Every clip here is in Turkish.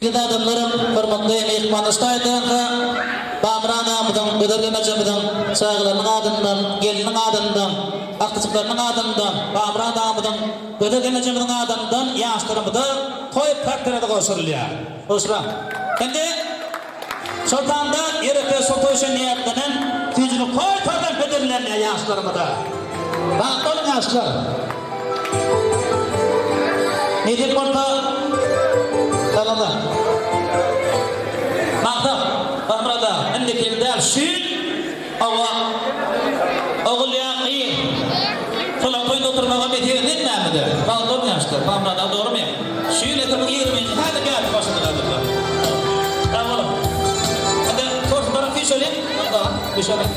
Gida adamlarım, hürmetli mehmandaşlardan Bamran ağamdan, Bedirgen Acabıdan, sağlarının adından, gelinin adından, aktıcıklarının adından, Bamran ağamdan, Bedirgen Acabıdan adından, yaşlarımızı koyup takdirede koşuruluyor. Hoşram. Şimdi Sultan'da Yereke Sultan niyetlenen tücülü koy tordan Bedirlerine yaşlarımızı. Bak olun yaşlar. Ne diyeyim burada? Kalanda. Maqtab, Bamrada, indi kimdar şün, ava, oğul yaqin. Sola koyun oturmağa betiyor, ne namıdır? Bağdır yaşlar, Bamrada doğru mu? Şün etim 20. Hadi gel başında kalırlar. Tamam oğlum. Hadi tortlara fiş olayım. Tamam, fiş olayım.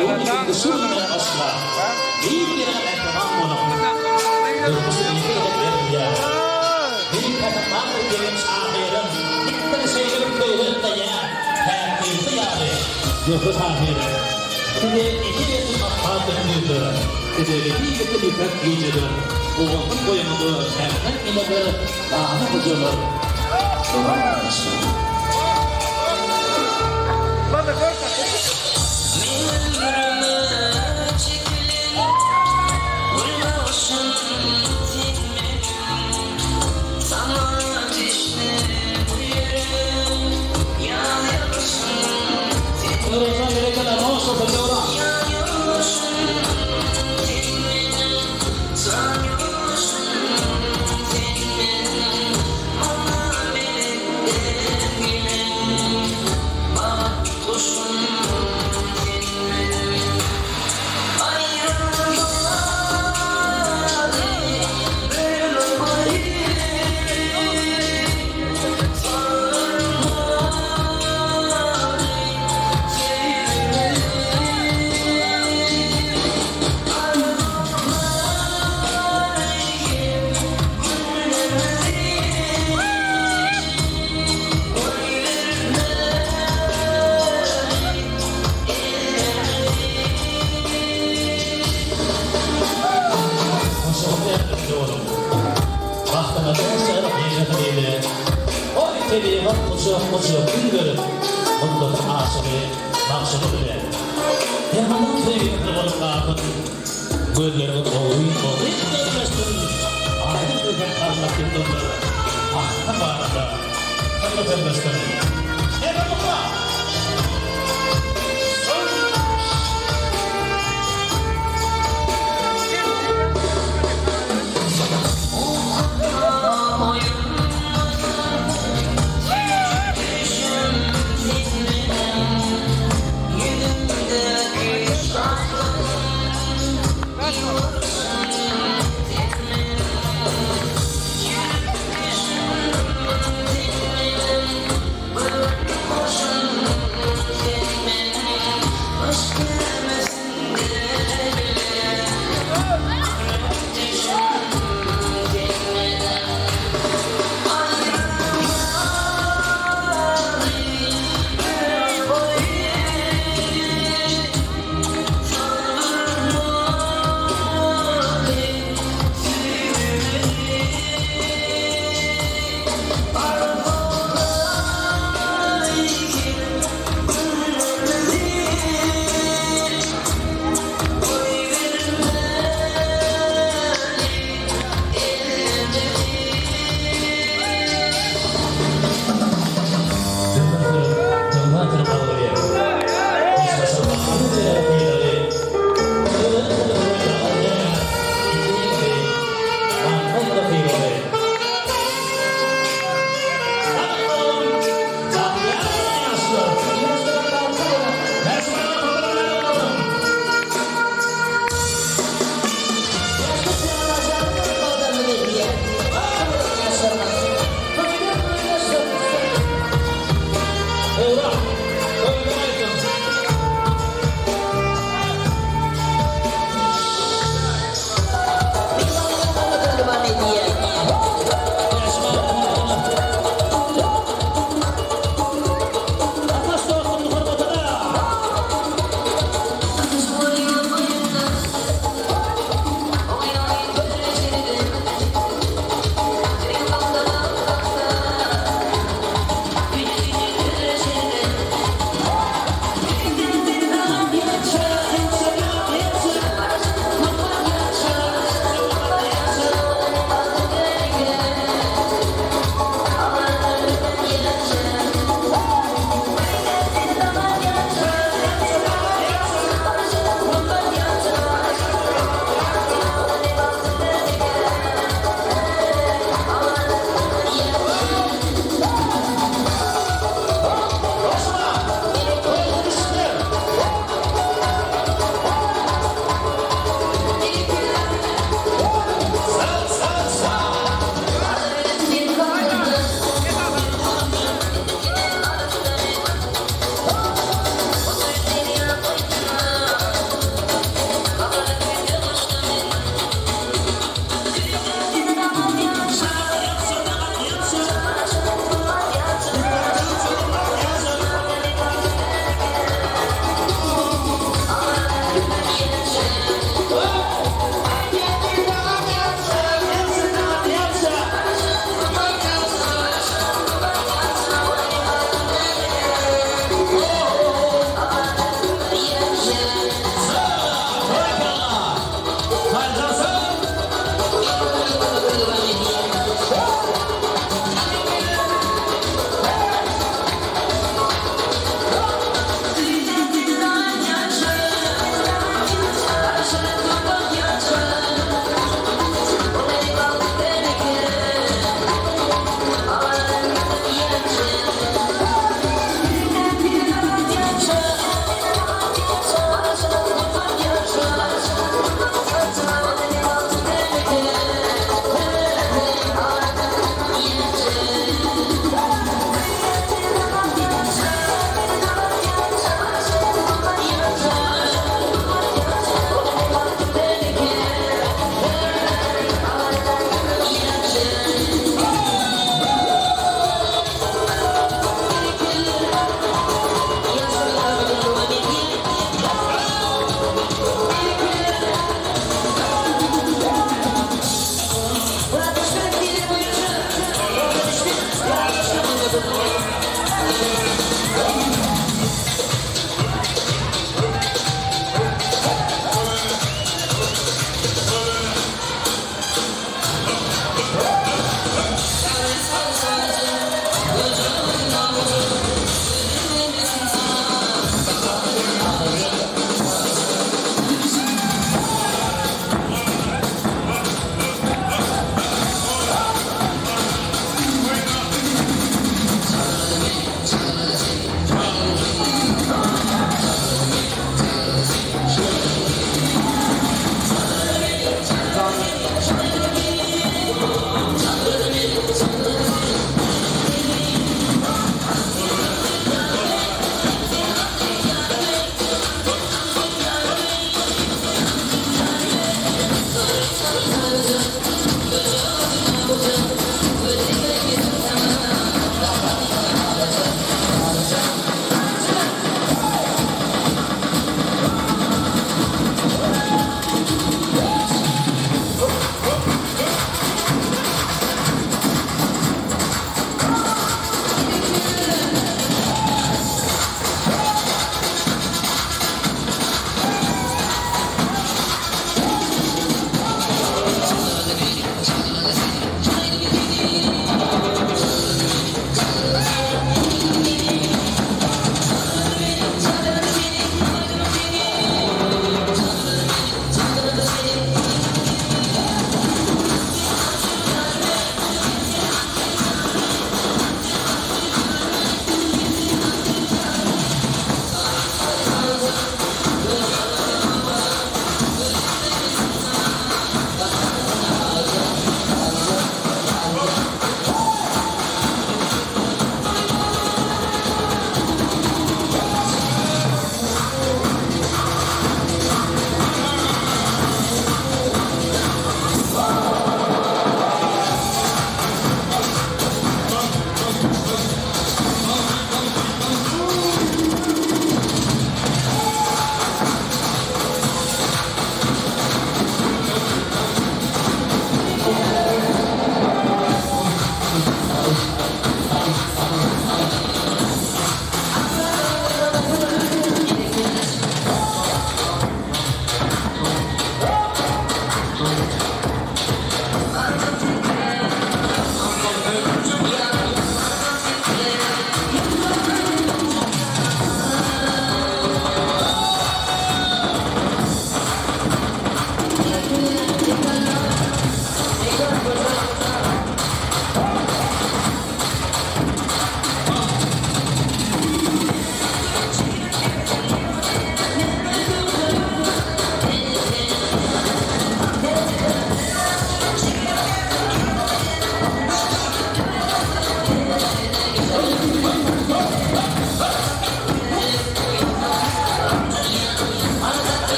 Yolun içinde sürmeye asla. Değil bir ehtimam bunu. Durmusu iyi ya. Bir katman gelin ahirim. Gittin sevgilim köyün de ya. Herkesi yani. Yoksa ahirim. Size iki yetim akadın yüzü. Size iki yetim yıkak giyicidir. Oğlum boyumuzu senden inedir. Dağını hıcılır. Bana korkma. etmekte oğlum. Bahtına dönüşerek yeşil o iteliği var kucak gün görüp mutluluk aşırı maksudu bile. Yanından sevgili olup kalkın. Göllerini oğuyun görmesin. Ayrı gözden kalmak yıldırdı. Ahta bağırda. Kanlı vermesin. Evet baba.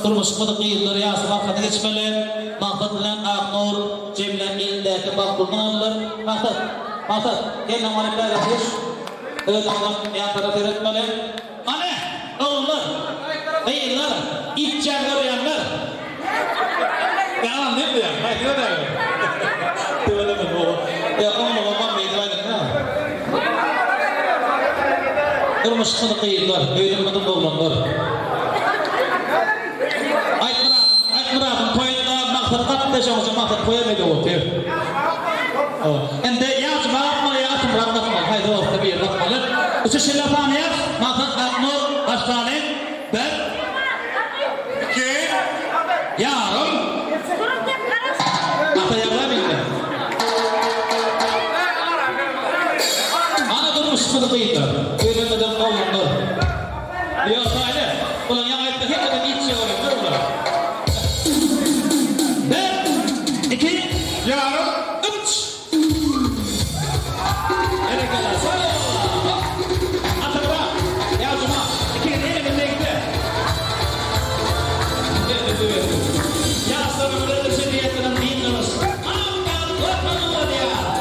Durmuşmadı kıyıldır yasılar katı geçmeli. Mahfadlan Aknur, Cemlen ilindeki bakkulmanlar. Mahfad, gel namarikler yapış. Evet oğlum, yan taraf öğretmeli. Anne, oğullar, beyinler, ipçerler uyanlar. Ya anam ne diyor? Haydi ne diyor? Tüvele mi bu? Ya oğlum babam beydi baydın ha. Durmuşmadı kıyıldır, beyinlerin oğullar. yaşamak için mahtat koyamaydı o diyor. Ende yazma yapma yapma bırakma. Haydi o tabii bırakmalı. Üçü şilafan yaz. Mahtat Aknur Aslan'ın ben. İki. Yarım. Ata yarlamaydı. Ana durmuş sıkıntı değildir. Görünmeden olmadı. Diyor sayede. Ulan yang ayette hiç adam hiç şey oluyor. Dur ulan. Bir. İki. Yarım. Üç. Erekler. Sayı. Atırma. Yazma. İkinin eliminde gitti. Yazlarım böyle şeriyetinin dinlemez. Aman Allah'ım ya.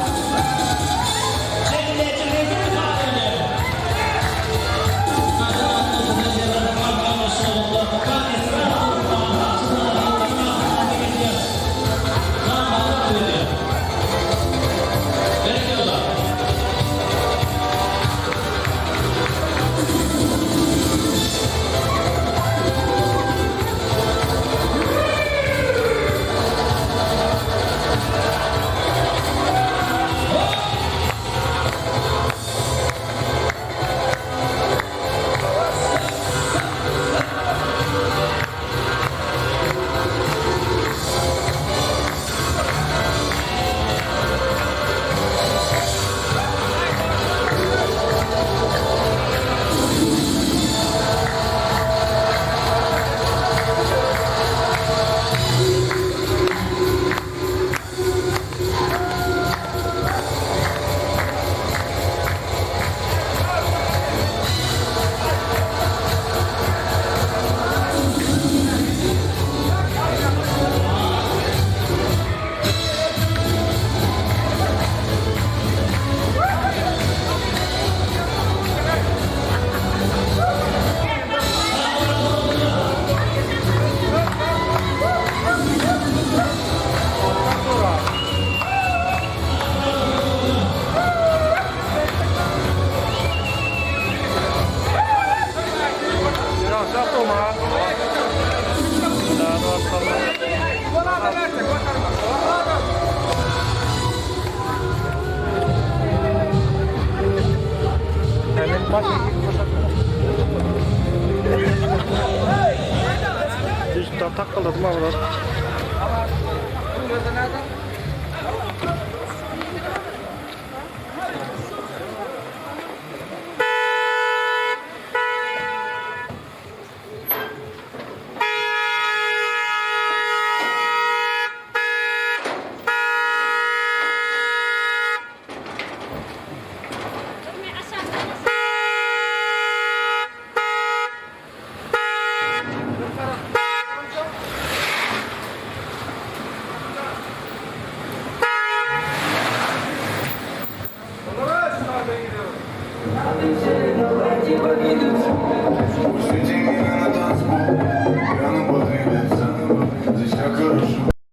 Takıldım ama. Thank you.